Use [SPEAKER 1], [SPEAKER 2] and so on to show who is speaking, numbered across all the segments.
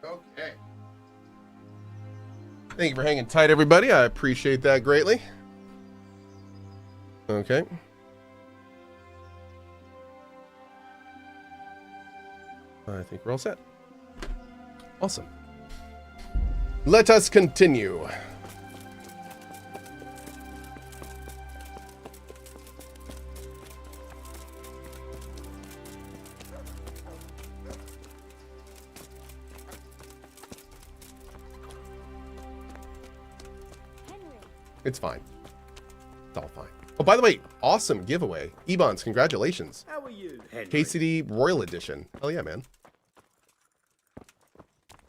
[SPEAKER 1] Okay. Thank you for hanging tight, everybody. I appreciate that greatly. Okay. I think we're all set. Awesome. Let us continue. It's fine. It's all fine. Oh, by the way, awesome giveaway. Ebons, congratulations.
[SPEAKER 2] How are you, Henry?
[SPEAKER 1] KCD Royal Edition. Hell yeah, man.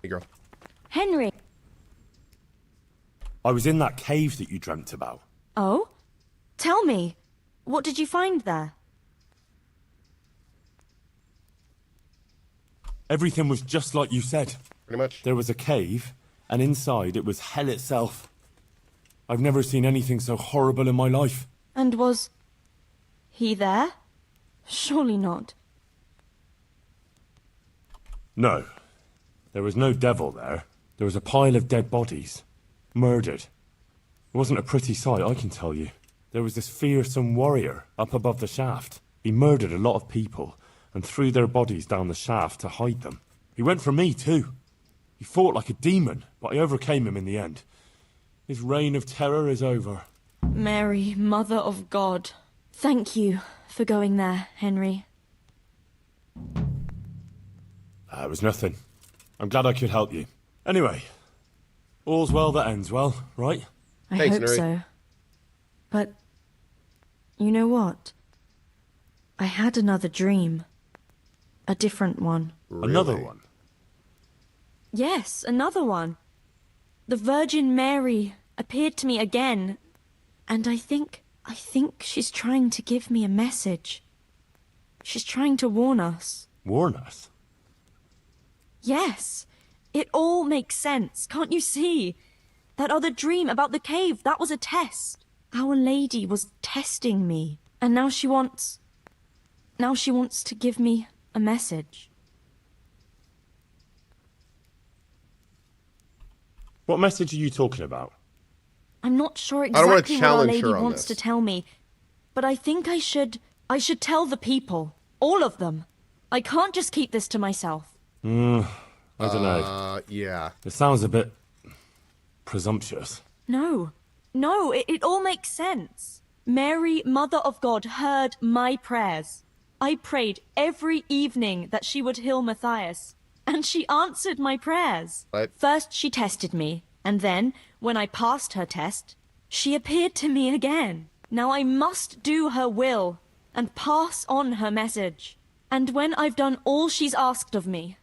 [SPEAKER 1] Hey, girl.
[SPEAKER 3] Henry.
[SPEAKER 2] I was in that cave that you dreamt about.
[SPEAKER 3] Oh? Tell me. What did you find there?
[SPEAKER 2] Everything was just like you said.
[SPEAKER 1] Pretty much.
[SPEAKER 2] There was a cave, and inside it was hell itself. I've never seen anything so horrible in my life.
[SPEAKER 3] And was he there? Surely not.
[SPEAKER 2] No. There was no devil there. There was a pile of dead bodies. Murdered. It wasn't a pretty sight, I can tell you. There was this fearsome warrior up above the shaft. He murdered a lot of people and threw their bodies down the shaft to hide them. He went for me too. He fought like a demon, but I overcame him in the end. His reign of terror is over.
[SPEAKER 3] Mary, Mother of God. Thank you for going there, Henry.
[SPEAKER 2] It was nothing. I'm glad I could help you. Anyway, all's well that ends well, right?
[SPEAKER 3] I
[SPEAKER 1] Thanks,
[SPEAKER 3] hope
[SPEAKER 1] Nuri.
[SPEAKER 3] so. But, you know what? I had another dream. A different one.
[SPEAKER 2] Another
[SPEAKER 1] Really?
[SPEAKER 2] one.
[SPEAKER 3] Yes, another one. The Virgin Mary appeared to me again, and I think she's trying to give me a message. She's trying to warn us.
[SPEAKER 2] Warn us?
[SPEAKER 3] Yes, it all makes sense, can't you see? That other dream about the cave, that was a test. Our Lady was testing me, and now she wants to give me a message.
[SPEAKER 2] What message are you talking about?
[SPEAKER 3] I'm not sure
[SPEAKER 1] don't wanna
[SPEAKER 3] exactly what Our
[SPEAKER 1] challenge
[SPEAKER 3] Lady
[SPEAKER 1] her on
[SPEAKER 3] wants
[SPEAKER 1] this.
[SPEAKER 3] to tell me, but I think I should tell the people, all of them. I can't just keep this to myself.
[SPEAKER 2] I don't know.
[SPEAKER 1] Yeah.
[SPEAKER 2] It sounds a bit presumptuous.
[SPEAKER 3] No, it all makes sense. Mary, Mother of God, heard my prayers. I prayed every evening that she would heal Matthias, and she answered my prayers.
[SPEAKER 1] What?
[SPEAKER 3] First she tested me, and then, when I passed her test, she appeared to me again. Now I must do her will, and pass on her message. And when I've done all she's asked of me,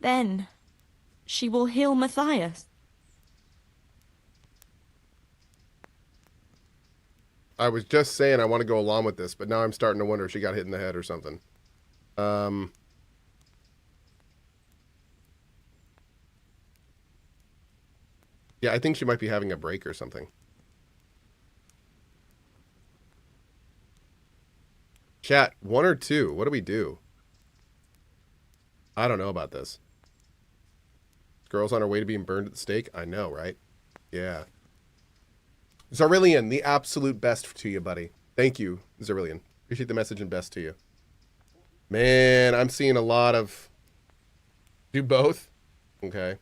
[SPEAKER 3] then she will heal Matthias.
[SPEAKER 1] I was just saying I want to go along with this, but now I'm starting to wonder if she got hit in the head or something. Yeah, I think she might be having a break or something. Chat, 1 or 2? What do we do? I don't know about this. Girl's on her way to being burned at the stake? I know, right? Yeah. Zarillion, the absolute best to you, buddy. Thank you, Zarillion. Appreciate the message and best to you. Man, I'm seeing a lot of... Do both? Okay.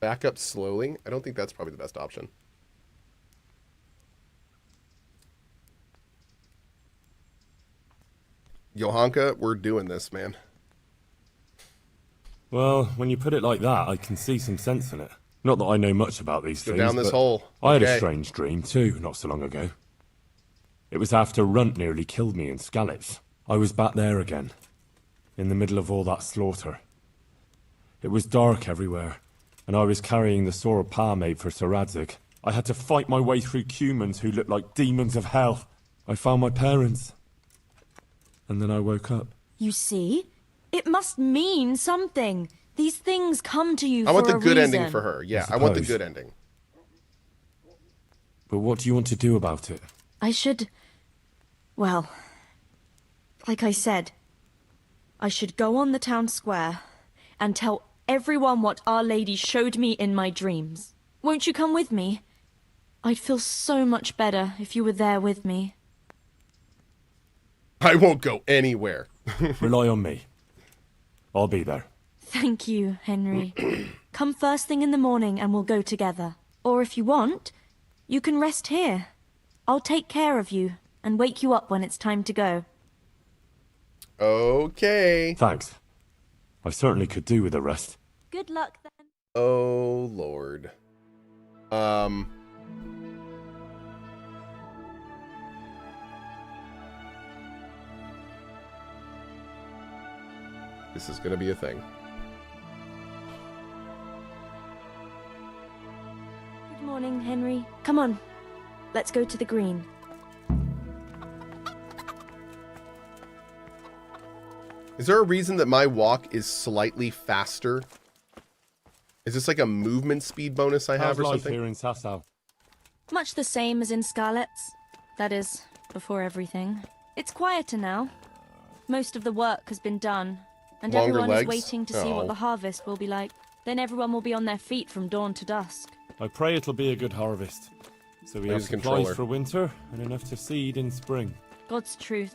[SPEAKER 1] Back up slowly? I don't think that's probably the best option. Johanka, we're doing this, man.
[SPEAKER 2] Well, when you put it like that, I can see some sense in it. Not that I know much about these
[SPEAKER 1] Go
[SPEAKER 2] things,
[SPEAKER 1] down this
[SPEAKER 2] but
[SPEAKER 1] hole.
[SPEAKER 2] I had a
[SPEAKER 1] Okay.
[SPEAKER 2] strange dream too, not so long ago. It was after Runt nearly killed me in Scallops. I was back there again, in the middle of all that slaughter. It was dark everywhere, and I was carrying the sword Pa made for Sir Radzig. I had to fight my way through humans who looked like demons of hell. I found my parents, and then I woke up.
[SPEAKER 3] You see? It must mean something. These things come to you
[SPEAKER 1] I want
[SPEAKER 3] for
[SPEAKER 1] the
[SPEAKER 3] a
[SPEAKER 1] good
[SPEAKER 3] reason.
[SPEAKER 1] ending for her. Yeah, I want the
[SPEAKER 2] suppose.
[SPEAKER 1] good ending.
[SPEAKER 2] But what do you want to do about it?
[SPEAKER 3] I should... Well... Like I said, I should go on the town square and tell everyone what Our Lady showed me in my dreams. Won't you come with me? I'd feel so much better if you were there with me.
[SPEAKER 1] I won't go anywhere.
[SPEAKER 2] Rely on me. I'll be there.
[SPEAKER 3] Thank you, Henry. Come first thing in the morning and we'll go together. Or if you want, you can rest here. I'll take care of you and wake you up when it's time to go.
[SPEAKER 1] Okay.
[SPEAKER 2] Thanks. I certainly could do with a rest.
[SPEAKER 3] Good luck then.
[SPEAKER 1] Oh, Lord. This is gonna be a thing.
[SPEAKER 3] Good morning, Henry. Come on. Let's go to the green.
[SPEAKER 1] Is there a reason that my walk is slightly faster? Is this like a movement speed bonus I have
[SPEAKER 2] How's
[SPEAKER 1] or
[SPEAKER 2] life
[SPEAKER 1] something?
[SPEAKER 2] here in Sasau?
[SPEAKER 3] Much the same as in Scarlet's. That is, before everything. It's quieter now. Most of the work has been done, and
[SPEAKER 1] Longer
[SPEAKER 3] everyone
[SPEAKER 1] legs?
[SPEAKER 3] is waiting to see
[SPEAKER 1] Oh.
[SPEAKER 3] what the harvest will be like. Then everyone will be on their feet from dawn to dusk.
[SPEAKER 2] I pray it'll be a good harvest. So we
[SPEAKER 1] I
[SPEAKER 2] have
[SPEAKER 1] use a
[SPEAKER 2] supplies
[SPEAKER 1] controller.
[SPEAKER 2] for winter and enough to seed in spring.
[SPEAKER 3] God's truth.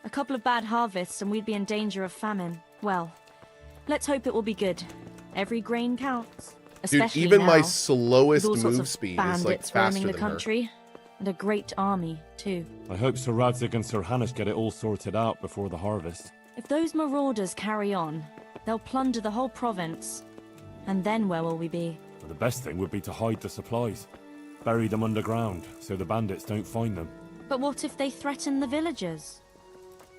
[SPEAKER 3] A couple of bad harvests and we'd be in danger of famine. Well, let's hope it will be good. Every grain counts.
[SPEAKER 1] Dude,
[SPEAKER 3] Especially
[SPEAKER 1] even
[SPEAKER 3] now,
[SPEAKER 1] my
[SPEAKER 3] with
[SPEAKER 1] slowest
[SPEAKER 3] all sorts
[SPEAKER 1] move
[SPEAKER 3] of
[SPEAKER 1] speed is
[SPEAKER 3] bandits
[SPEAKER 1] like faster
[SPEAKER 3] roaming the
[SPEAKER 1] than her.
[SPEAKER 3] country. And a great army, too.
[SPEAKER 2] I hope Sir Radzig and Sir Hanush get it all sorted out before the harvest.
[SPEAKER 3] If those marauders carry on, they'll plunder the whole province. And then where will we be?
[SPEAKER 2] But the best thing would be to hide the supplies. Bury them underground, so the bandits don't find them.
[SPEAKER 3] But what if they threaten the villagers?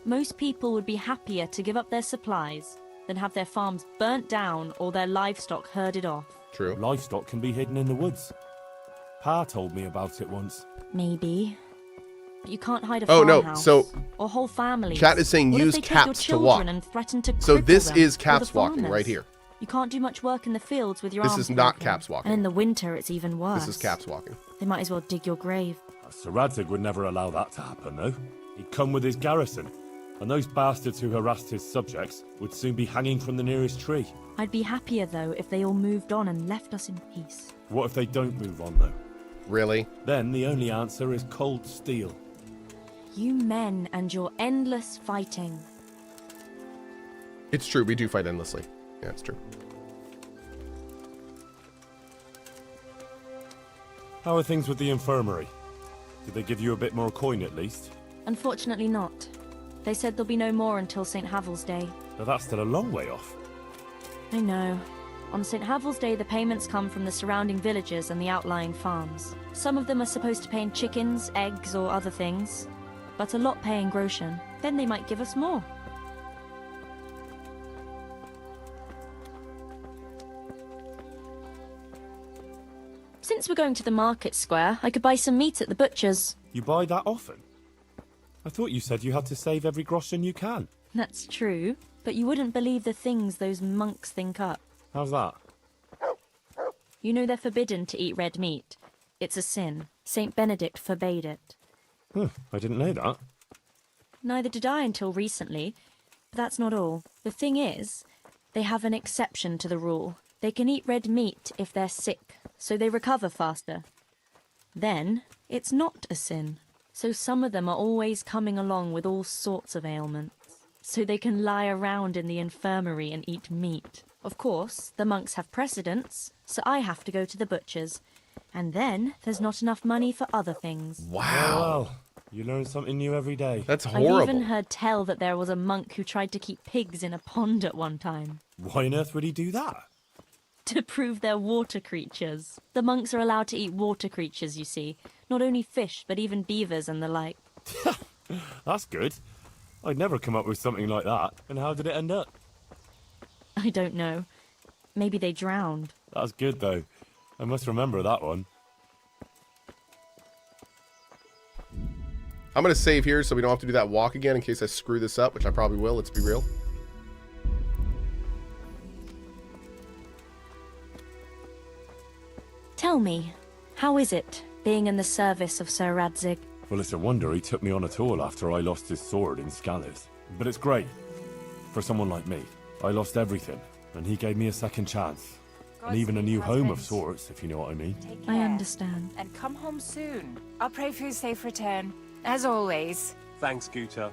[SPEAKER 3] Most people would be happier to give up their supplies than have their farms burnt down or their livestock herded off.
[SPEAKER 1] True.
[SPEAKER 2] Livestock can be hidden in the woods. Pa told me about it once.
[SPEAKER 3] Maybe. But you can't hide a
[SPEAKER 1] Oh, no,
[SPEAKER 3] farmhouse
[SPEAKER 1] so-
[SPEAKER 3] or whole families.
[SPEAKER 1] Chat is saying
[SPEAKER 3] What if
[SPEAKER 1] use
[SPEAKER 3] they take your
[SPEAKER 1] caps to
[SPEAKER 3] children
[SPEAKER 1] walk.
[SPEAKER 3] and threaten to
[SPEAKER 1] So
[SPEAKER 3] cripple
[SPEAKER 1] this
[SPEAKER 3] them,
[SPEAKER 1] is
[SPEAKER 3] or
[SPEAKER 1] caps
[SPEAKER 3] the
[SPEAKER 1] walking right
[SPEAKER 3] farmers?
[SPEAKER 1] here.
[SPEAKER 3] You can't do much work in the fields with your
[SPEAKER 1] This
[SPEAKER 3] arms
[SPEAKER 1] is not
[SPEAKER 3] broken.
[SPEAKER 1] caps walking.
[SPEAKER 3] And in the winter, it's even worse.
[SPEAKER 1] This is caps walking.
[SPEAKER 3] They might as well dig your grave.
[SPEAKER 2] Sir Radzig would never allow that to happen, though. He'd come with his garrison, and those bastards who harassed his subjects would soon be hanging from the nearest tree.
[SPEAKER 3] I'd be happier, though, if they all moved on and left us in peace.
[SPEAKER 2] What if they don't move on, though?
[SPEAKER 1] Really?
[SPEAKER 2] Then the only answer is cold steel.
[SPEAKER 3] You men and your endless fighting.
[SPEAKER 1] It's true. We do fight endlessly. Yeah, it's true.
[SPEAKER 2] How are things with the infirmary? Did they give you a bit more coin at least?
[SPEAKER 3] Unfortunately not. They said there'll be no more until St. Havel's Day.
[SPEAKER 2] But that's still a long way off.
[SPEAKER 3] I know. On St. Havel's Day, the payments come from the surrounding villages and the outlying farms. Some of them are supposed to pay in chickens, eggs, or other things, but a lot pay in groschen. Then they might give us more. Since we're going to the market square, I could buy some meat at the butcher's.
[SPEAKER 2] You buy that often? I thought you said you had to save every groschen you can.
[SPEAKER 3] That's true, but you wouldn't believe the things those monks think up.
[SPEAKER 2] How's that?
[SPEAKER 3] You know they're forbidden to eat red meat. It's a sin. Saint Benedict forbade it.
[SPEAKER 2] I didn't know that.
[SPEAKER 3] Neither did I until recently. But that's not all. The thing is, they have an exception to the rule. They can eat red meat if they're sick, so they recover faster. Then, it's not a sin. So some of them are always coming along with all sorts of ailments. So they can lie around in the infirmary and eat meat. Of course, the monks have precedence, so I have to go to the butcher's. And then, there's not enough money for other things.
[SPEAKER 1] Wow.
[SPEAKER 2] Well, you learn something new every day.
[SPEAKER 1] That's
[SPEAKER 3] I've
[SPEAKER 1] horrible.
[SPEAKER 3] even heard tell that there was a monk who tried to keep pigs in a pond at one time.
[SPEAKER 2] Why on earth would he do that?
[SPEAKER 3] To prove they're water creatures. The monks are allowed to eat water creatures, you see. Not only fish, but even beavers and the like.
[SPEAKER 2] That's good. I'd never come up with something like that. And how did it end up?
[SPEAKER 3] I don't know. Maybe they drowned.
[SPEAKER 2] That's good, though. I must remember that one.
[SPEAKER 1] I'm going to save here so we don't have to do that walk again in case I screw this up, which I probably will. Let's be real.
[SPEAKER 3] Tell me, how is it, being in the service of Sir Radzig?
[SPEAKER 2] Well, it's a wonder he took me on at all after I lost his sword in Scales. But it's great. For someone like me. I lost everything, and he gave me a second chance. And even a new home of sorts, if you know what I mean.
[SPEAKER 4] Take
[SPEAKER 3] I
[SPEAKER 4] care.
[SPEAKER 3] understand.
[SPEAKER 4] And come home soon. I'll pray for your safe return, as always.
[SPEAKER 5] Thanks, Guta.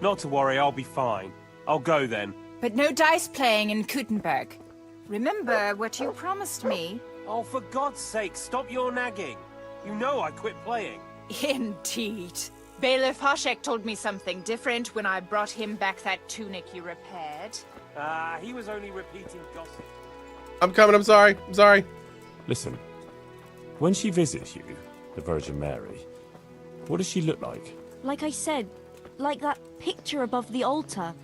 [SPEAKER 5] Not to worry, I'll be fine. I'll go then.
[SPEAKER 4] But no dice playing in Kuttenberg. Remember what you promised me.
[SPEAKER 5] Oh, for God's sake, stop your nagging. You know I quit playing.
[SPEAKER 4] Indeed. Bailiff Hoshek told me something different when I brought him back that tunic you repaired.
[SPEAKER 5] He was only repeating gossip.
[SPEAKER 1] I'm coming. I'm sorry. I'm sorry.
[SPEAKER 2] Listen, when she visits you, the Virgin Mary, what does she look like?
[SPEAKER 3] Like I said, like that picture above the altar.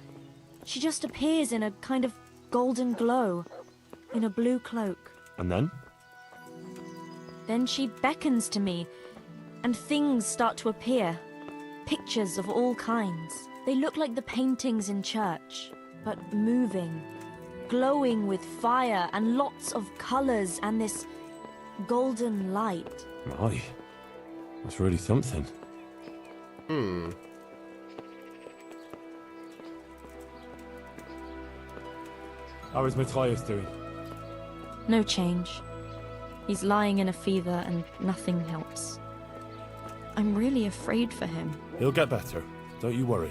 [SPEAKER 3] She just appears in a kind of golden glow, in a blue cloak.
[SPEAKER 2] And then?
[SPEAKER 3] Then she beckons to me, and things start to appear. Pictures of all kinds. They look like the paintings in church, but moving, glowing with fire and lots of colors and this golden light.
[SPEAKER 2] My, that's really something. How is Matthias doing?
[SPEAKER 3] No change. He's lying in a fever and nothing helps. I'm really afraid for him.
[SPEAKER 2] He'll get better. Don't you worry.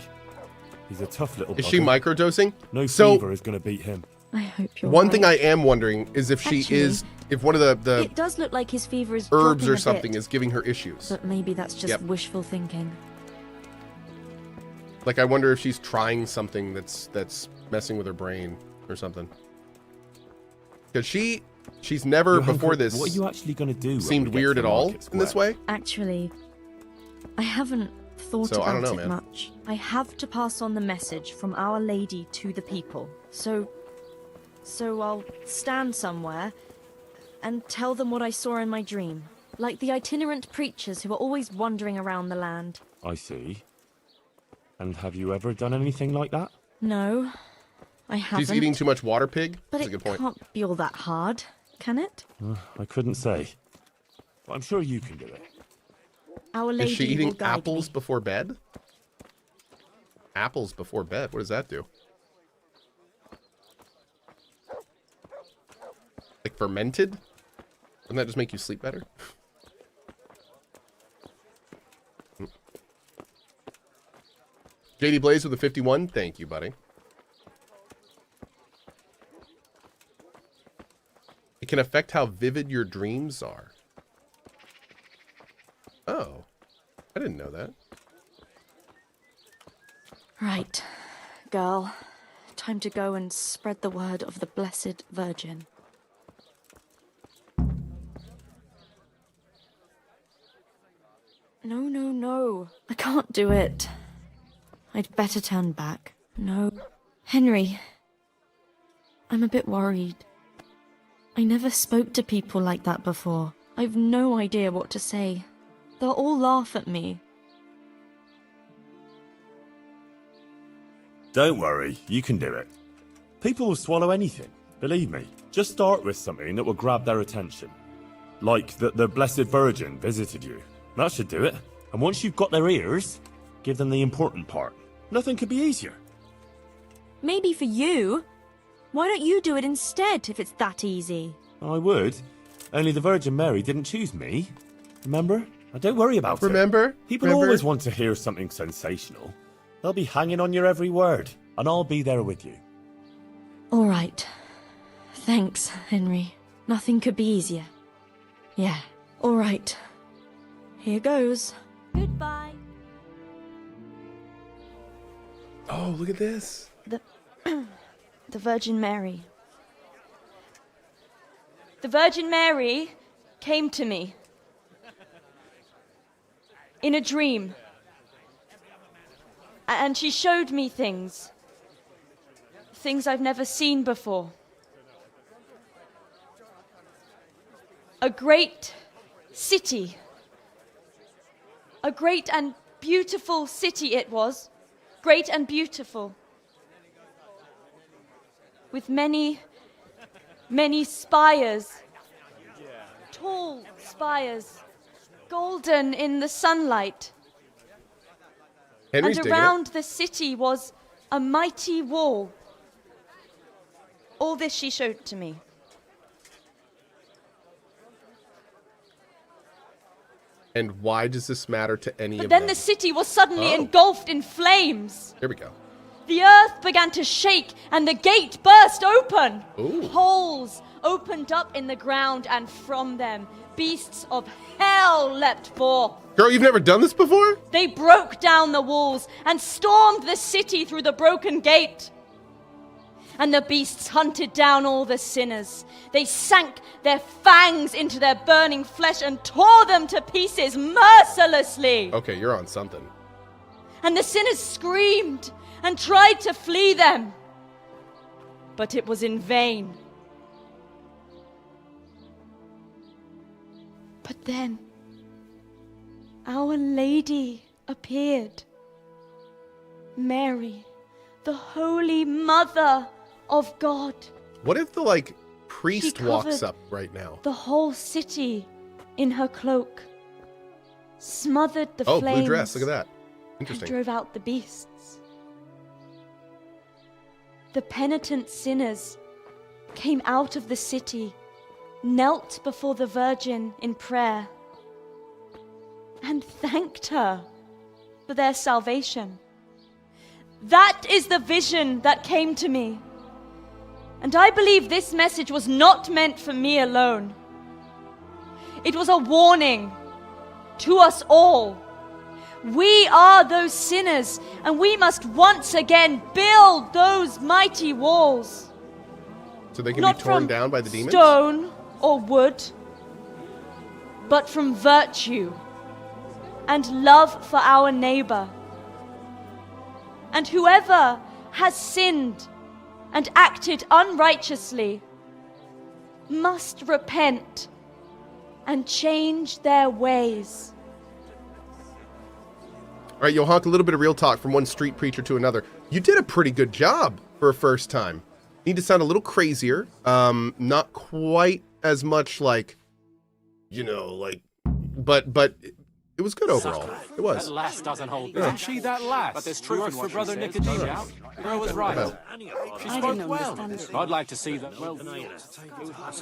[SPEAKER 2] He's a tough little
[SPEAKER 1] Is she
[SPEAKER 2] bugger.
[SPEAKER 1] microdosing?
[SPEAKER 2] No
[SPEAKER 1] So-
[SPEAKER 2] fever is going to beat him.
[SPEAKER 3] I hope you're
[SPEAKER 1] One thing I
[SPEAKER 3] right.
[SPEAKER 1] am wondering is if she
[SPEAKER 3] Actually,
[SPEAKER 1] is, if one of the
[SPEAKER 3] It does look like his fever is
[SPEAKER 1] herbs
[SPEAKER 3] dropping
[SPEAKER 1] or
[SPEAKER 3] a
[SPEAKER 1] something
[SPEAKER 3] bit,
[SPEAKER 1] is giving her issues.
[SPEAKER 3] but maybe that's just
[SPEAKER 1] Yep.
[SPEAKER 3] wishful thinking.
[SPEAKER 1] Like, I wonder if she's trying something that's messing with her brain or something. Because she's never
[SPEAKER 2] Johanka,
[SPEAKER 1] before this
[SPEAKER 2] what are you actually going to do when
[SPEAKER 1] seemed
[SPEAKER 2] we get
[SPEAKER 1] weird
[SPEAKER 2] to
[SPEAKER 1] at all
[SPEAKER 2] Market
[SPEAKER 1] in this
[SPEAKER 2] Square?
[SPEAKER 1] way.
[SPEAKER 3] Actually, I haven't thought
[SPEAKER 1] So, I
[SPEAKER 3] about
[SPEAKER 1] don't know,
[SPEAKER 3] it
[SPEAKER 1] man.
[SPEAKER 3] much. I have to pass on the message from Our Lady to the people. So I'll stand somewhere and tell them what I saw in my dream. Like the itinerant preachers who are always wandering around the land.
[SPEAKER 2] I see. And have you ever done anything like that?
[SPEAKER 3] No, I haven't.
[SPEAKER 1] She's eating too much water pig.
[SPEAKER 3] But
[SPEAKER 1] That's a
[SPEAKER 3] it
[SPEAKER 1] good point.
[SPEAKER 3] can't be all that hard, can it?
[SPEAKER 2] I couldn't say. But I'm sure you can do it.
[SPEAKER 3] Our Lady
[SPEAKER 1] Is she
[SPEAKER 3] will
[SPEAKER 1] eating
[SPEAKER 3] guide
[SPEAKER 1] apples
[SPEAKER 3] me.
[SPEAKER 1] before bed? Apples before bed? What does that do? Like fermented? Wouldn't that just make you sleep better? JD Blaze with a 51. Thank you, buddy. It can affect how vivid your dreams are. Oh. I didn't know that.
[SPEAKER 3] Right, girl. Time to go and spread the word of the Blessed Virgin. No. I can't do it. I'd better turn back. No. Henry. I'm a bit worried. I never spoke to people like that before. I've no idea what to say. They'll all laugh at me.
[SPEAKER 2] Don't worry, you can do it. People will swallow anything, believe me. Just start with something that will grab their attention. Like that the Blessed Virgin visited you. That should do it. And once you've got their ears, give them the important part. Nothing could be easier.
[SPEAKER 3] Maybe for you. Why don't you do it instead if it's that easy?
[SPEAKER 2] I would. Only the Virgin Mary didn't choose me. Remember? Don't worry about it.
[SPEAKER 1] Remember?
[SPEAKER 2] People
[SPEAKER 1] Remember?
[SPEAKER 2] always want to hear something sensational. They'll be hanging on your every word, and I'll be there with you.
[SPEAKER 3] All right. Thanks, Henry. Nothing could be easier. Yeah. All right. Here goes. Goodbye.
[SPEAKER 1] Oh, look at this.
[SPEAKER 3] The Virgin Mary. The Virgin Mary came to me in a dream. And she showed me things. Things I've never seen before. A great city. A great and beautiful city it was. Great and beautiful. With many spires. Tall spires. Golden in the sunlight.
[SPEAKER 1] Henry's
[SPEAKER 6] and
[SPEAKER 1] digging it.
[SPEAKER 6] around the city was a mighty wall. All this she showed to me.
[SPEAKER 1] And why does this matter to any
[SPEAKER 6] But
[SPEAKER 1] of
[SPEAKER 6] then
[SPEAKER 1] them?
[SPEAKER 6] the city was suddenly
[SPEAKER 1] Oh.
[SPEAKER 6] engulfed in flames.
[SPEAKER 1] Here we go.
[SPEAKER 6] The earth began to shake and the gate burst open.
[SPEAKER 1] Ooh.
[SPEAKER 6] Holes opened up in the ground, and from them beasts of hell leapt forth.
[SPEAKER 1] Girl, you've never done this before?
[SPEAKER 6] They broke down the walls and stormed the city through the broken gate. And the beasts hunted down all the sinners. They sank their fangs into their burning flesh and tore them to pieces mercilessly.
[SPEAKER 1] Okay, you're on something.
[SPEAKER 6] And the sinners screamed and tried to flee them. But it was in vain. But then, Our Lady appeared. Mary, the Holy Mother of God.
[SPEAKER 1] What if the, like, priest
[SPEAKER 6] She
[SPEAKER 1] walks
[SPEAKER 6] covered
[SPEAKER 1] up right now?
[SPEAKER 6] the whole city in her cloak, smothered the
[SPEAKER 1] Oh,
[SPEAKER 6] flames,
[SPEAKER 1] blue dress. Look at that.
[SPEAKER 6] and
[SPEAKER 1] Interesting.
[SPEAKER 6] drove out the beasts. The penitent sinners came out of the city, knelt before the Virgin in prayer, and thanked her for their salvation. That is the vision that came to me. And I believe this message was not meant for me alone. It was a warning to us all. We are those sinners, and we must once again build those mighty walls.
[SPEAKER 1] So they can
[SPEAKER 6] Not
[SPEAKER 1] be torn
[SPEAKER 6] from
[SPEAKER 1] down by the demons?
[SPEAKER 6] stone or wood, but from virtue and love for our neighbor. And whoever has sinned and acted unrighteously must repent and change their ways.
[SPEAKER 1] All right, Johanka, a little bit of real talk from one street preacher to another. You did a pretty good job for a first time. Need to sound a little crazier. Not quite as much like, you know, like, but it was good overall. It was.
[SPEAKER 7] That lass doesn't hold
[SPEAKER 5] Isn't she that lass?
[SPEAKER 7] But there's
[SPEAKER 5] Who
[SPEAKER 7] truth
[SPEAKER 5] works
[SPEAKER 7] in
[SPEAKER 5] for
[SPEAKER 7] what
[SPEAKER 5] Brother
[SPEAKER 7] she says.
[SPEAKER 5] Nicodemus. Girl was right.
[SPEAKER 1] About.
[SPEAKER 5] She spoke well. I'd like to see that. Well,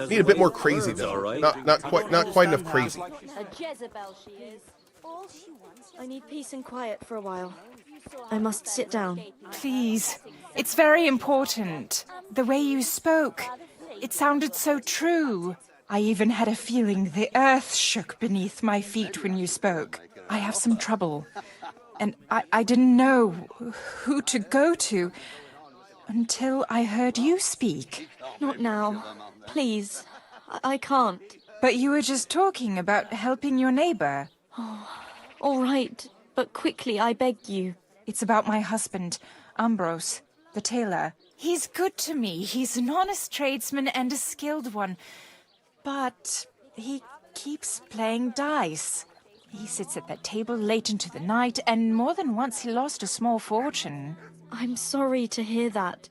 [SPEAKER 1] Need a bit more crazy though. Not quite enough crazy.
[SPEAKER 6] A Jezebel she is. All she wants.
[SPEAKER 3] I need peace and quiet for a while. I must sit down.
[SPEAKER 4] Please. It's very important. The way you spoke. It sounded so true. I even had a feeling the earth shook beneath my feet when you spoke. I have some trouble. And I didn't know who to go to until I heard you speak.
[SPEAKER 3] Not now. Please. I can't.
[SPEAKER 4] But you were just talking about helping your neighbor.
[SPEAKER 3] All right, but quickly, I beg you.
[SPEAKER 4] It's about my husband, Ambrose, the tailor. He's good to me. He's an honest tradesman and a skilled one. But he keeps playing dice. He sits at that table late into the night, and more than once he lost a small fortune.
[SPEAKER 3] I'm sorry to hear that,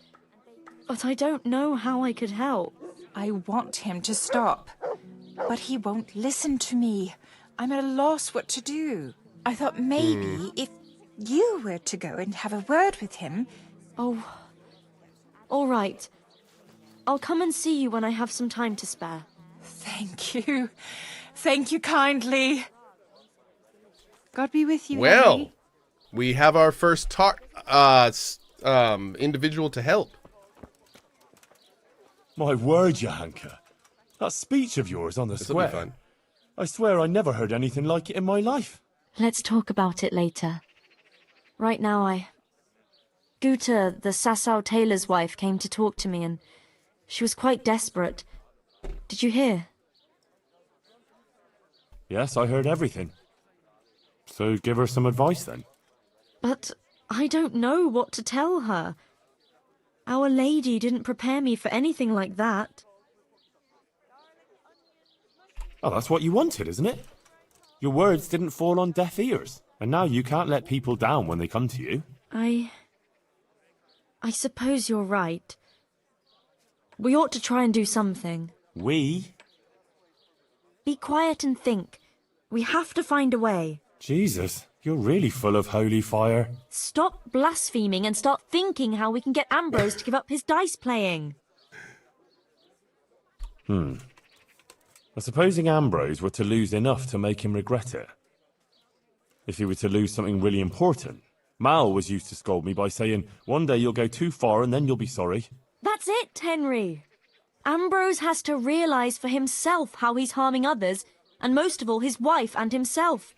[SPEAKER 3] but I don't know how I could help.
[SPEAKER 4] I want him to stop, but he won't listen to me. I'm at a loss what to do. I thought maybe if you were to go and have a word with him.
[SPEAKER 3] Oh, all right. I'll come and see you when I have some time to spare.
[SPEAKER 4] Thank you. Thank you kindly. God be with you,
[SPEAKER 1] Well,
[SPEAKER 4] Henry.
[SPEAKER 1] we have our first individual to help.
[SPEAKER 2] My word, Johanka. That speech of yours on the
[SPEAKER 1] This will be
[SPEAKER 2] square.
[SPEAKER 1] fun.
[SPEAKER 2] I swear I never heard anything like it in my life.
[SPEAKER 3] Let's talk about it later. Right now, Guta, the Sasau tailor's wife, came to talk to me, and she was quite desperate. Did you hear?
[SPEAKER 2] Yes, I heard everything. So give her some advice then.
[SPEAKER 3] But I don't know what to tell her. Our Lady didn't prepare me for anything like that.
[SPEAKER 2] Oh, that's what you wanted, isn't it? Your words didn't fall on deaf ears, and now you can't let people down when they come to you.
[SPEAKER 3] I suppose you're right. We ought to try and do something.
[SPEAKER 2] We?
[SPEAKER 3] Be quiet and think. We have to find a way.
[SPEAKER 2] Jesus, You're really full of holy fire.
[SPEAKER 3] Stop blaspheming and start thinking how we can get Ambrose to give up his dice playing.
[SPEAKER 2] Supposing Ambrose were to lose enough to make him regret it. If he were to lose something really important. Mal was used to scold me by saying, one day you'll go too far and then you'll be sorry.
[SPEAKER 3] That's it, Henry. Ambrose has to realise for himself how he's harming others, and most of all his wife and himself.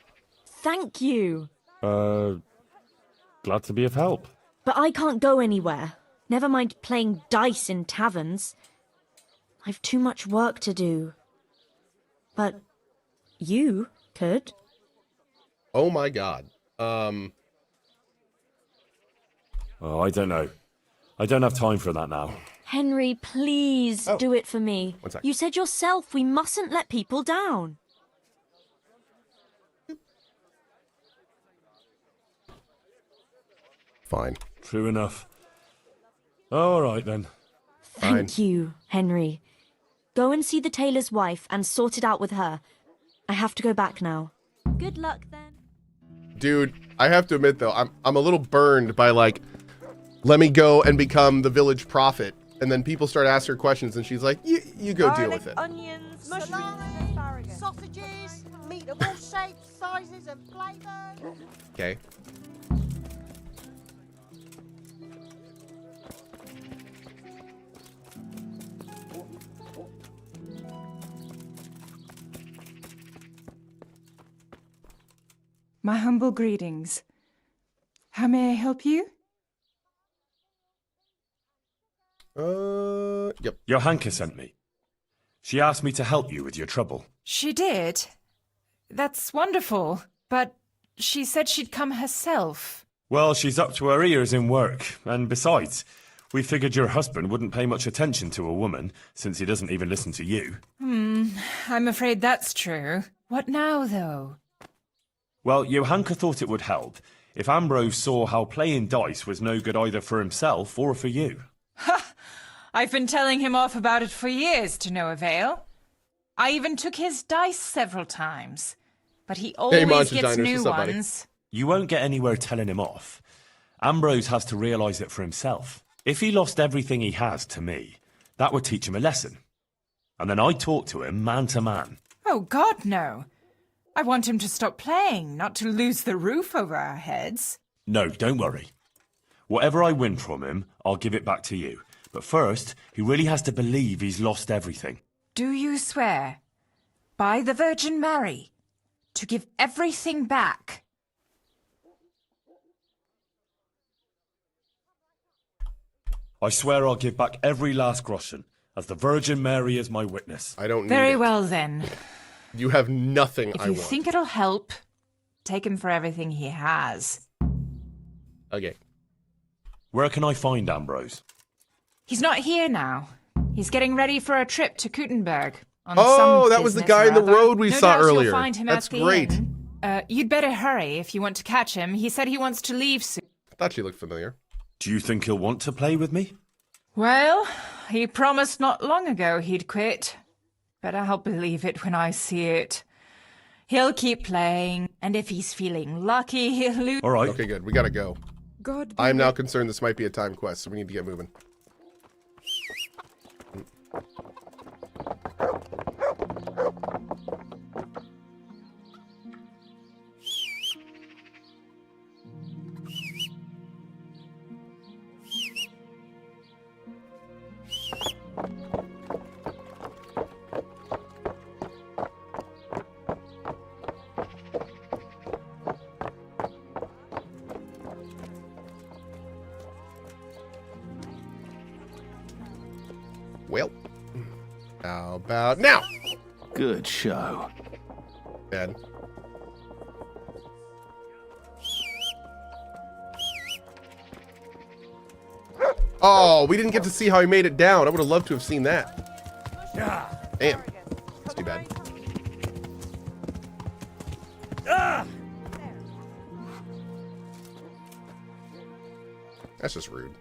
[SPEAKER 3] Thank you.
[SPEAKER 2] Glad to be of help.
[SPEAKER 3] But I can't go anywhere. Never mind playing dice in taverns. I've too much work to do. But you could.
[SPEAKER 1] Oh my god.
[SPEAKER 2] Oh, I don't know. I don't have time for that now.
[SPEAKER 3] Henry, please do it for me.
[SPEAKER 1] 1 sec.
[SPEAKER 3] You said yourself we mustn't let people down.
[SPEAKER 1] Fine.
[SPEAKER 2] True enough. All right then.
[SPEAKER 3] Thank you, Henry. Go and see the tailor's wife and sort it out with her. I have to go back now. Good luck then.
[SPEAKER 1] Dude, I have to admit though, I'm a little burned by like, let me go and become the village prophet. And then people start asking her questions and she's like, you go deal with it.
[SPEAKER 7] Onions, mushrooms, and asparagus. Sausages, meat of all shapes, sizes, and flavours.
[SPEAKER 1] Okay.
[SPEAKER 4] My humble greetings. How may I help you?
[SPEAKER 1] Yep.
[SPEAKER 2] Johanka sent me. She asked me to help you with your trouble.
[SPEAKER 4] She did. That's wonderful. But she said she'd come herself.
[SPEAKER 2] Well, she's up to her ears in work, and besides, we figured your husband wouldn't pay much attention to a woman, since he doesn't even listen to you.
[SPEAKER 4] I'm afraid that's true. What now, though?
[SPEAKER 2] Well, Johanka thought it would help if Ambrose saw how playing dice was no good either for himself or for you.
[SPEAKER 4] I've been telling him off about it for years to no avail. I even took his dice several times. But he always
[SPEAKER 1] Monster
[SPEAKER 4] gets
[SPEAKER 1] Diners,
[SPEAKER 4] new
[SPEAKER 1] what's up, buddy?
[SPEAKER 4] ones.
[SPEAKER 2] You won't get anywhere telling him off. Ambrose has to realise it for himself. If he lost everything he has to me, that would teach him a lesson. And then I'd talk to him man to man.
[SPEAKER 4] Oh, God, no. I want him to stop playing, not to lose the roof over our heads.
[SPEAKER 2] No, don't worry. Whatever I win from him, I'll give it back to you. But first, he really has to believe he's lost everything.
[SPEAKER 4] Do you swear, by the Virgin Mary, to give everything back?
[SPEAKER 2] I swear I'll give back every last groschen, as the Virgin Mary is my witness.
[SPEAKER 1] I don't need
[SPEAKER 4] Very
[SPEAKER 1] it.
[SPEAKER 4] well, then.
[SPEAKER 1] You have nothing
[SPEAKER 4] If
[SPEAKER 1] I
[SPEAKER 4] you
[SPEAKER 1] want.
[SPEAKER 4] think it'll help, take him for everything he has.
[SPEAKER 1] Okay.
[SPEAKER 2] Where can I find Ambrose?
[SPEAKER 4] He's not here now. He's getting ready for a trip to Kuttenberg. On
[SPEAKER 1] Oh,
[SPEAKER 4] some
[SPEAKER 1] that was the
[SPEAKER 4] business
[SPEAKER 1] guy
[SPEAKER 4] or
[SPEAKER 1] in the
[SPEAKER 4] other.
[SPEAKER 1] road we
[SPEAKER 4] No
[SPEAKER 1] saw
[SPEAKER 4] doubt you'll
[SPEAKER 1] earlier.
[SPEAKER 4] find him
[SPEAKER 1] That's
[SPEAKER 4] at the
[SPEAKER 1] great.
[SPEAKER 4] inn. You'd better hurry if you want to catch him. He said he wants to leave soon.
[SPEAKER 1] I thought she looked familiar.
[SPEAKER 2] Do you think he'll want to play with me?
[SPEAKER 4] Well, he promised not long ago he'd quit. But I'll believe it when I see it. He'll keep playing, and if he's feeling lucky, he'll lose.
[SPEAKER 2] All right.
[SPEAKER 1] Okay, good. We gotta go.
[SPEAKER 4] God,
[SPEAKER 1] I am now concerned this might be a time quest, so we need to get moving. Well, how about now?
[SPEAKER 8] Good show.
[SPEAKER 1] Dad. Oh, we didn't get to see how he made it down. I would have loved to have seen that. Damn. That's too bad. That's just rude.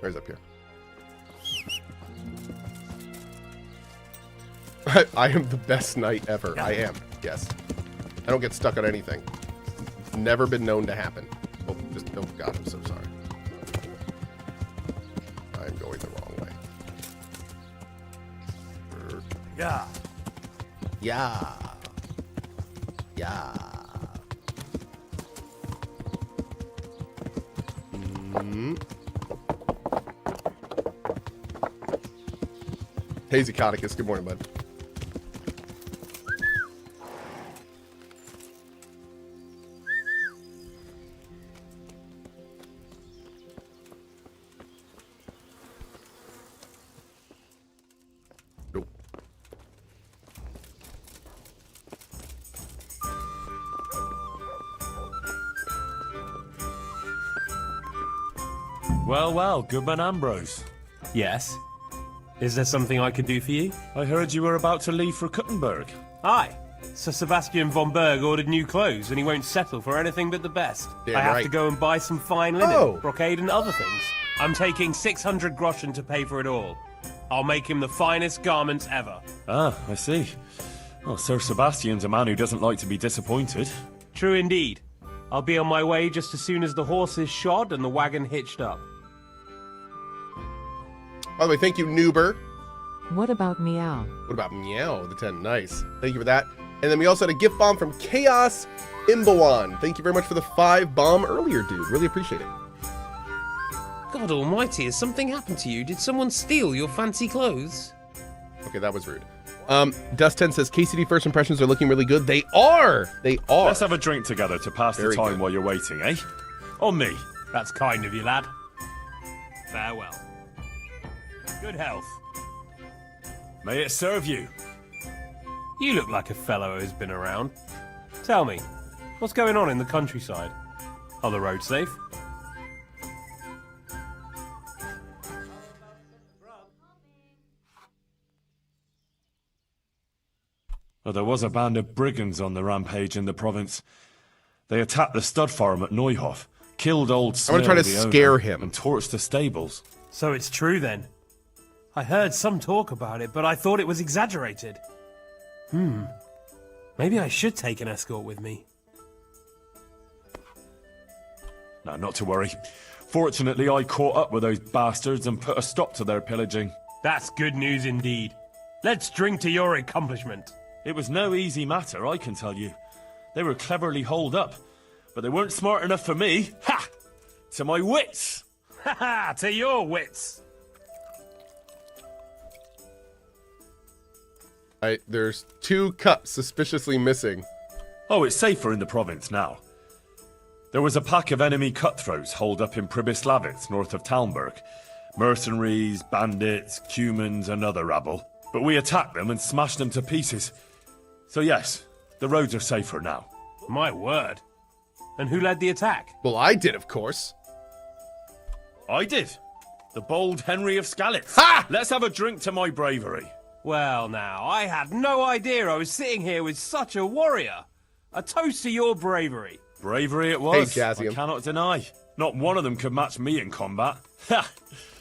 [SPEAKER 1] Where's up here? I am the best knight ever. I am. Yes. I don't get stuck on anything. Never been known to happen. Oh, oh God, I'm so sorry. I'm going the wrong way.
[SPEAKER 5] Yeah.
[SPEAKER 1] Yeah. Yeah. Hazy Coticus, good morning, bud. Nope.
[SPEAKER 2] Well, well, Goodman Ambrose.
[SPEAKER 5] Yes. Is there something I could do for you?
[SPEAKER 2] I heard you were about to leave for Kuttenberg.
[SPEAKER 5] Aye. Sir Sebastian von Berg ordered new clothes and he won't settle for anything but the best.
[SPEAKER 1] Damn
[SPEAKER 5] I have
[SPEAKER 1] right.
[SPEAKER 5] to go and buy some fine linen,
[SPEAKER 1] Oh.
[SPEAKER 5] brocade and other things. I'm taking 600 groschen to pay for it all. I'll make him the finest garments ever.
[SPEAKER 2] Ah, I see. Well, Sir Sebastian's a man who doesn't like to be disappointed.
[SPEAKER 5] True indeed. I'll be on my way just as soon as the horse is shod and the wagon hitched up.
[SPEAKER 1] By the way, thank you, Noober.
[SPEAKER 9] What about Meow?
[SPEAKER 1] What about Meow, the 10? Nice. Thank you for that. And then we also had a gift bomb from Chaos Imbawan. Thank you very much for the 5 bomb earlier, dude. Really appreciate it.
[SPEAKER 5] God almighty, has something happened to you? Did someone steal your fancy clothes?
[SPEAKER 1] Okay, that was rude. Dust10 says KCD first impressions are looking really good. They are. They are.
[SPEAKER 2] Let's have a drink together to pass
[SPEAKER 1] Very
[SPEAKER 2] the time
[SPEAKER 1] good.
[SPEAKER 2] while you're waiting, eh? On me.
[SPEAKER 5] That's kind of you, lad. Farewell. Good health.
[SPEAKER 2] May it serve you.
[SPEAKER 5] You look like a fellow who's been around. Tell me, what's going on in the countryside? Are the roads safe?
[SPEAKER 2] Well, there was a band of brigands on the rampage in the province. They attacked the stud farm at Neuhof, killed old
[SPEAKER 1] I'm gonna try to
[SPEAKER 2] Smill, the owner,
[SPEAKER 1] scare him.
[SPEAKER 2] and torched the stables.
[SPEAKER 5] So it's true then. I heard some talk about it, but I thought it was exaggerated. Maybe I should take an escort with me.
[SPEAKER 2] No, not to worry. Fortunately, I caught up with those bastards and put a stop to their pillaging.
[SPEAKER 5] That's good news indeed. Let's drink to your accomplishment.
[SPEAKER 2] It was no easy matter, I can tell you. They were cleverly holed up, but they weren't smart enough for me. Ha! To my wits!
[SPEAKER 5] Ha ha! To your wits!
[SPEAKER 1] There's 2 cups suspiciously missing.
[SPEAKER 2] Oh, it's safer in the province now. There was a pack of enemy cutthroats holed up in Pribyslavitz, north of Talmberg. Mercenaries, bandits, cumans, and other rabble. But we attacked them and smashed them to pieces. So yes, the roads are safer now.
[SPEAKER 5] My word. And who led the attack?
[SPEAKER 1] Well, I did, of course.
[SPEAKER 2] I did. The bold Henry of Skalitz.
[SPEAKER 1] Ha!
[SPEAKER 2] Let's have a drink to my bravery.
[SPEAKER 5] Well now, I had no idea I was sitting here with such a warrior. A toast to your bravery.
[SPEAKER 2] Bravery it was.
[SPEAKER 1] Hey, Gazium.
[SPEAKER 2] I cannot deny. Not one of them could match me in combat. Ha!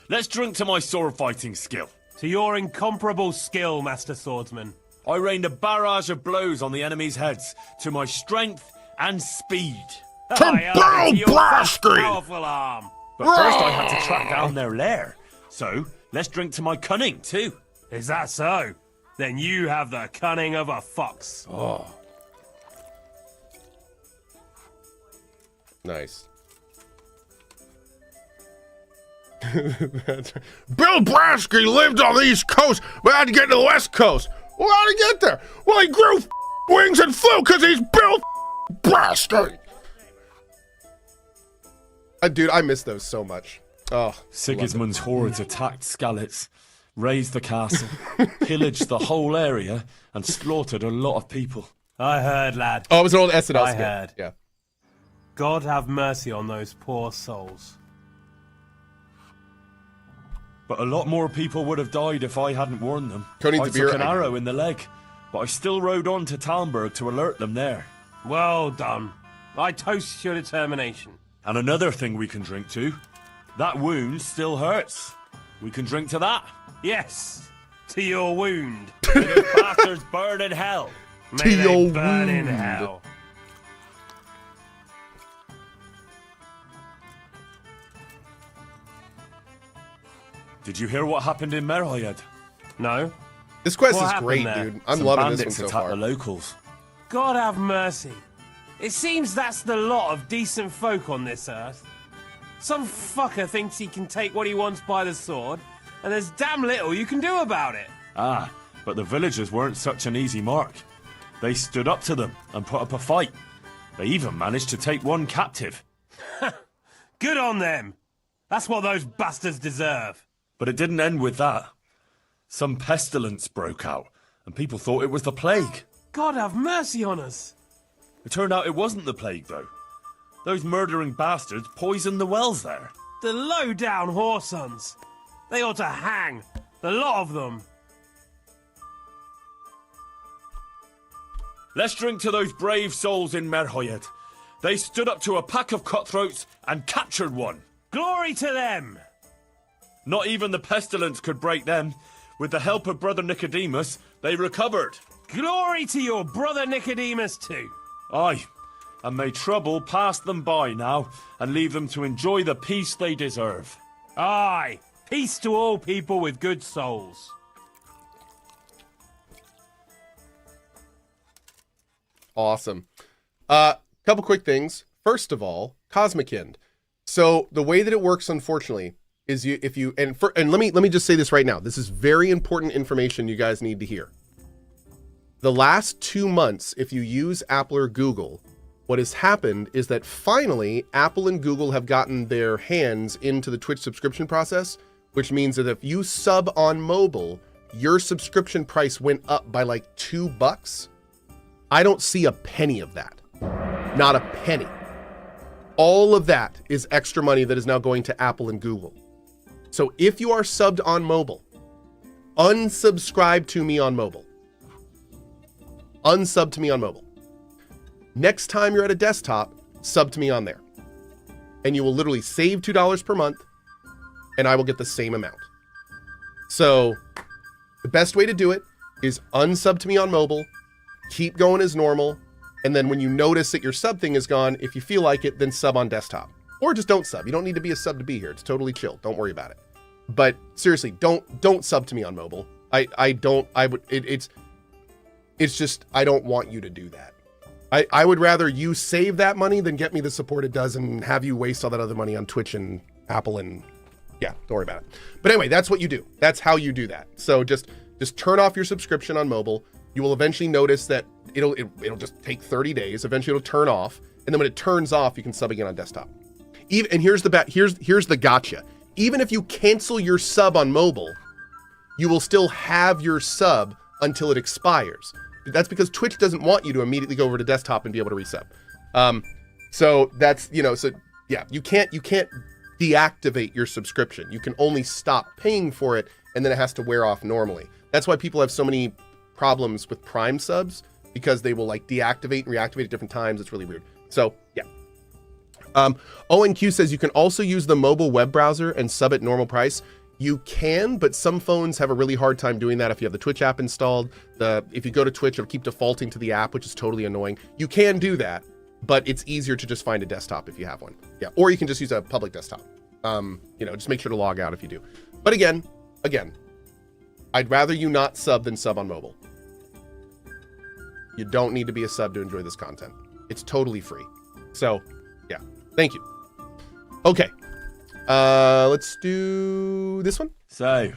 [SPEAKER 2] Let's drink to my sword fighting skill.
[SPEAKER 5] To your incomparable skill, Master Swordsman.
[SPEAKER 2] I rained a barrage of blows on the enemy's heads to my strength and speed.
[SPEAKER 5] To your powerful arm.
[SPEAKER 2] But first I had to track down their lair. So, let's drink to my cunning too.
[SPEAKER 5] Is that so? Then you have the cunning of a fox.
[SPEAKER 2] Oh.
[SPEAKER 1] Nice. Bill Brasky lived on the East Coast, but had to get to the West Coast. Well, how'd he get there? Well, he grew wings and flew because he's Bill Brasky. Dude, I miss those so much. Oh,
[SPEAKER 2] Sigismund's hordes attacked Skalitz, razed the castle, pillaged the whole area, and slaughtered a lot of people.
[SPEAKER 5] I heard, lad.
[SPEAKER 1] oh, it was an old SNL
[SPEAKER 5] I
[SPEAKER 1] skit.
[SPEAKER 5] heard.
[SPEAKER 1] Yeah.
[SPEAKER 5] God have mercy on those poor souls.
[SPEAKER 2] But a lot more people would have died if I hadn't warned them.
[SPEAKER 1] Tony
[SPEAKER 2] I
[SPEAKER 1] De Beer,
[SPEAKER 2] took an
[SPEAKER 1] I-
[SPEAKER 2] arrow in the leg, but I still rode on to Talmberg to alert them there.
[SPEAKER 5] Well done. I toast your determination.
[SPEAKER 2] And another thing we can drink to, that wound still hurts. We can drink to that.
[SPEAKER 5] Yes, to your wound.
[SPEAKER 2] May those bastards burn in hell.
[SPEAKER 5] May
[SPEAKER 1] To
[SPEAKER 5] they
[SPEAKER 1] your
[SPEAKER 5] burn in
[SPEAKER 1] wound.
[SPEAKER 5] hell.
[SPEAKER 2] Did you hear what happened in Merhoyed?
[SPEAKER 5] No?
[SPEAKER 1] This quest
[SPEAKER 5] What
[SPEAKER 1] is
[SPEAKER 5] happened
[SPEAKER 1] great,
[SPEAKER 5] there?
[SPEAKER 1] dude. I'm
[SPEAKER 2] Some
[SPEAKER 1] loving this one
[SPEAKER 2] bandits
[SPEAKER 1] so
[SPEAKER 2] attacked
[SPEAKER 1] far.
[SPEAKER 2] the locals.
[SPEAKER 5] God have mercy. It seems that's the lot of decent folk on this earth. Some fucker thinks he can take what he wants by the sword, and there's damn little you can do about it.
[SPEAKER 2] Ah, but the villagers weren't such an easy mark. They stood up to them and put up a fight. They even managed to take one captive.
[SPEAKER 5] Good on them. That's what those bastards deserve.
[SPEAKER 2] But it didn't end with that. Some pestilence broke out, and people thought it was the plague.
[SPEAKER 5] God have mercy on us.
[SPEAKER 2] It turned out it wasn't the plague, though. Those murdering bastards poisoned the wells there.
[SPEAKER 5] The low-down whoresons. They ought to hang. The lot of them.
[SPEAKER 2] Let's drink to those brave souls in Merhoyed. They stood up to a pack of cutthroats and captured one.
[SPEAKER 5] Glory to them.
[SPEAKER 2] Not even the pestilence could break them. With the help of Brother Nicodemus, they recovered.
[SPEAKER 5] Glory to your brother Nicodemus too.
[SPEAKER 2] Aye, and may trouble pass them by now and leave them to enjoy the peace they deserve.
[SPEAKER 5] Aye, peace to all people with good souls.
[SPEAKER 1] Awesome. Couple quick things. First of all, Cosmikind. So the way that it works, unfortunately, is let me just say this right now. This is very important information you guys need to hear. The last 2 months, if you use Apple or Google, what has happened is that finally Apple and Google have gotten their hands into the Twitch subscription process, which means that if you sub on mobile, your subscription price went up by like $2. I don't see a penny of that. Not a penny. All of that is extra money that is now going to Apple and Google. So if you are subbed on mobile, unsubscribe to me on mobile. Unsub to me on mobile. Next time you're at a desktop, sub to me on there. And you will literally save $2 per month, and I will get the same amount. So the best way to do it is unsub to me on mobile, keep going as normal, and then when you notice that your sub thing is gone, if you feel like it, then sub on desktop. Or just don't sub. You don't need to be a sub to be here. It's totally chill. Don't worry about it. But seriously, don't sub to me on mobile. It's just, I don't want you to do that. I would rather you save that money than get me the support it does and have you waste all that other money on Twitch and Apple and yeah, don't worry about it. But anyway, that's what you do. That's how you do that. So just turn off your subscription on mobile. You will eventually notice that it'll just take 30 days. Eventually it'll turn off. And then when it turns off, you can sub again on desktop. And here's the gotcha. Even if you cancel your sub on mobile, you will still have your sub until it expires. That's because Twitch doesn't want you to immediately go over to desktop and be able to resub. So that's, so yeah, you can't deactivate your subscription. You can only stop paying for it and then it has to wear off normally. That's why people have so many problems with Prime subs, because they will like deactivate and reactivate at different times. It's really weird. So yeah. ONQ says you can also use the mobile web browser and sub at normal price. You can, but some phones have a really hard time doing that if you have the Twitch app installed. If you go to Twitch, it'll keep defaulting to the app, which is totally annoying. You can do that, but it's easier to just find a desktop if you have one. Yeah, or you can just use a public desktop. Just make sure to log out if you do. But again, I'd rather you not sub than sub on mobile. You don't need to be a sub to enjoy this content. It's totally free. So, yeah. Thank you. Okay. Let's do this one.
[SPEAKER 2] So,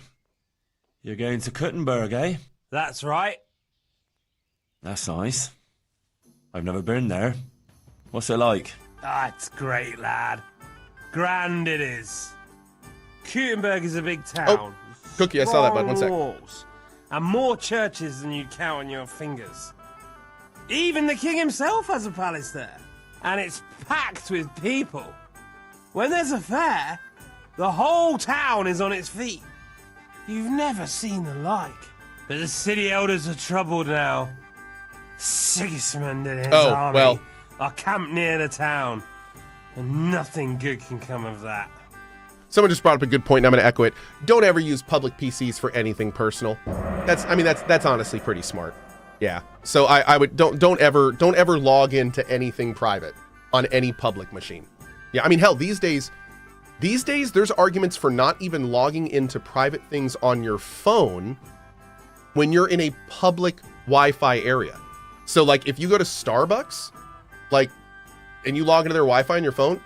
[SPEAKER 2] you're going to Kuttenberg, eh?
[SPEAKER 5] That's right.
[SPEAKER 2] That's nice. I've never been there. What's it like?
[SPEAKER 5] Ah, it's great, lad. Grand it is. Kuttenberg is a big town.
[SPEAKER 1] Oh, Cookie, I saw that, bud. One sec.
[SPEAKER 5] Walls, and more churches than you'd count on your fingers. Even the king himself has a palace there. And it's packed with people. When there's a fair, the whole town is on its feet. You've never seen the like. But the city elders are troubled now. Sigismund and his army are camped near the town. And nothing good can come of that.
[SPEAKER 1] Someone just brought up a good point, and I'm going to echo it. Don't ever use public PCs for anything personal. That's honestly pretty smart. Yeah. So I would don't ever log into anything private on any public machine. Yeah. I mean, hell, these days These days, there's arguments for not even logging into private things on your phone when you're in a public Wi-Fi area. So like if you go to Starbucks, like, and you log into their Wi-Fi on your phone,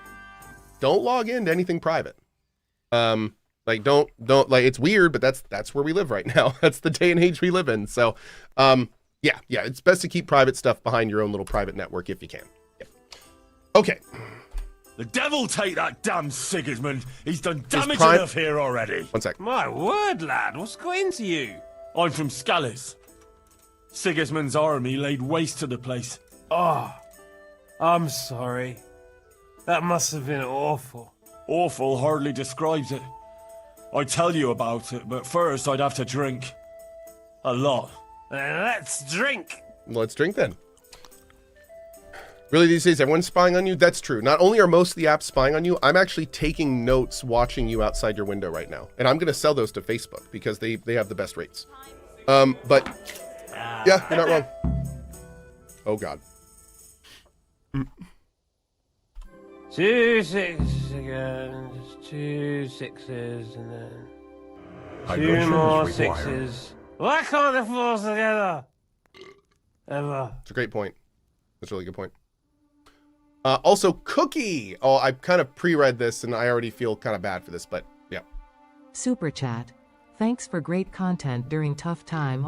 [SPEAKER 1] don't log into anything private. Like don't like, it's weird, but that's where we live right now. That's the day and age we live in. So, yeah, it's best to keep private stuff behind your own little private network if you can. Yep. Okay.
[SPEAKER 2] The devil take that damn Sigismund. He's done damage
[SPEAKER 1] Prime-
[SPEAKER 2] enough here already.
[SPEAKER 1] One sec.
[SPEAKER 5] My word, lad, what's got into you?
[SPEAKER 2] I'm from Scallis. Sigismund's army laid waste to the place.
[SPEAKER 5] Oh, I'm sorry. That must have been awful.
[SPEAKER 2] Awful hardly describes it. I'd tell you about it, but first I'd have to drink. A lot.
[SPEAKER 5] Then let's drink.
[SPEAKER 1] Let's drink then. Really, these days, everyone's spying on you? That's true. Not only are most of the apps spying on you, I'm actually taking notes watching you outside your window right now. And I'm going to sell those to Facebook because they have the best rates. But yeah, you're not wrong. Oh, God.
[SPEAKER 5] 2 6s again, 2 6s, and then 2 more 6s. Why can't they fall together? Ever.
[SPEAKER 1] It's a great point. That's a really good point. Also, Cookie. Oh, I kind of pre-read this and I already feel kind of bad for this, but yeah.
[SPEAKER 9] Super chat. Thanks for great content during tough time.